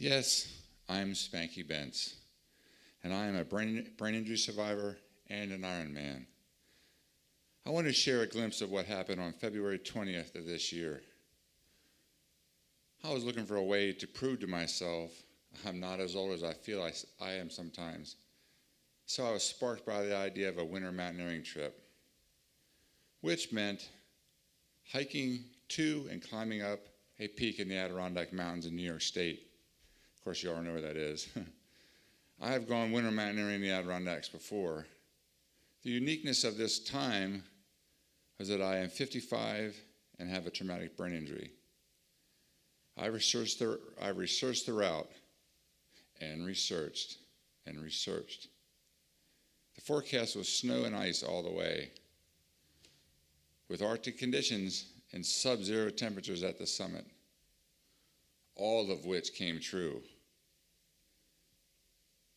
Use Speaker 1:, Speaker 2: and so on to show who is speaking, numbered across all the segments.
Speaker 1: Yes, I'm Spanky Bentz, and I am a brain injury survivor and an Ironman. I want to share a glimpse of what happened on February 20th of this year. I was looking for a way to prove to myself I'm not as old as I feel I am sometimes. So I was sparked by the idea of a winter mountaineering trip, which meant hiking to and climbing up a peak in the Adirondack Mountains in New York State. Of course, you all know where that is. I have gone winter mountaineering in the Adirondacks before. The uniqueness of this time was that I am 55 and have a traumatic brain injury. I researched the route and researched and researched. The forecast was snow and ice all the way, with Arctic conditions and sub-zero temperatures at the summit, all of which came true.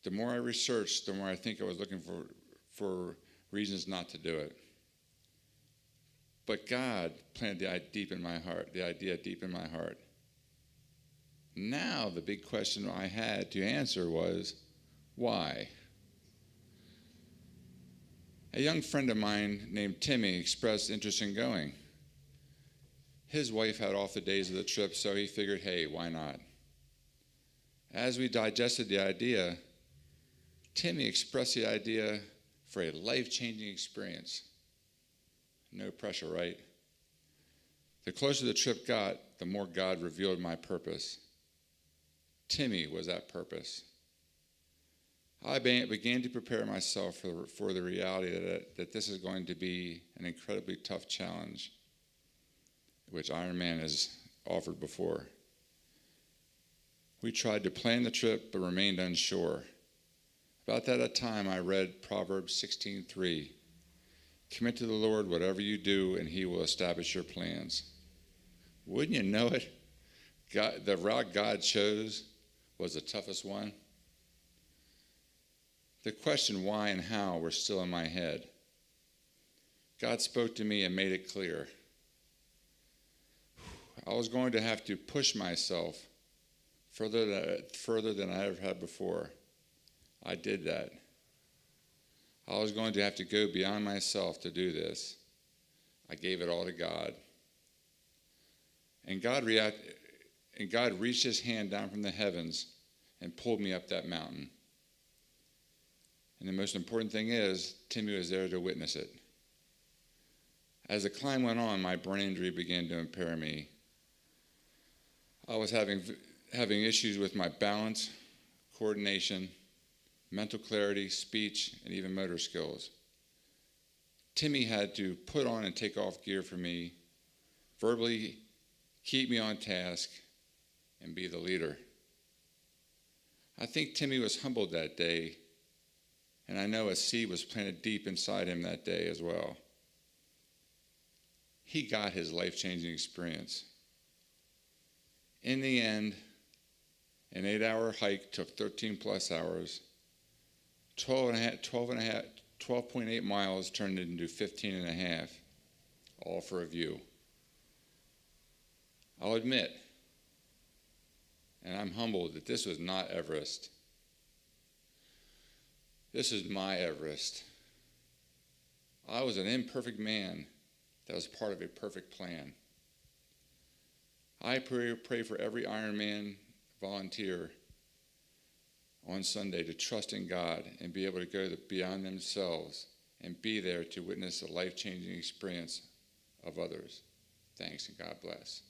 Speaker 1: The more I researched, the more I think I was looking for reasons not to do it. But God planted the idea deep in my heart. Now the big question I had to answer was, why? A young friend of mine named Timmy expressed interest in going. His wife had off the days of the trip, so he figured, hey, why not? As we digested the idea, Timmy expressed the idea for a life-changing experience. No pressure, right? The closer the trip got, the more God revealed my purpose. Timmy was that purpose. I began to prepare myself for the reality that this is going to be an incredibly tough challenge, which Ironman has offered before. We tried to plan the trip but remained unsure. About that time, I read Proverbs 16:3. Commit to the Lord whatever you do, and he will establish your plans. Wouldn't you know it? The route God chose was the toughest one. The question why and how were still in my head. God spoke to me and made it clear. I was going to have to push myself further than I ever had before. I did that. I was going to have to go beyond myself to do this. I gave it all to God. And God reached his hand down from the heavens and pulled me up that mountain. And the most important thing is, Timmy was there to witness it. As the climb went on, my brain injury began to impair me. I was having issues with my balance, coordination, mental clarity, speech, and even motor skills. Timmy had to put on and take off gear for me, verbally keep me on task, and be the leader. I think Timmy was humbled that day, and I know a seed was planted deep inside him that day as well. He got his life-changing experience. In the end, an 8-hour hike took 13 plus hours. 12.8 miles turned into 15 and a half, all for a view. I'll admit, and I'm humbled, that this was not Everest. This is my Everest. I was an imperfect man that was part of a perfect plan. I pray for every Ironman volunteer on Sunday to trust in God and be able to go beyond themselves and be there to witness the life-changing experience of others. Thanks, and God bless.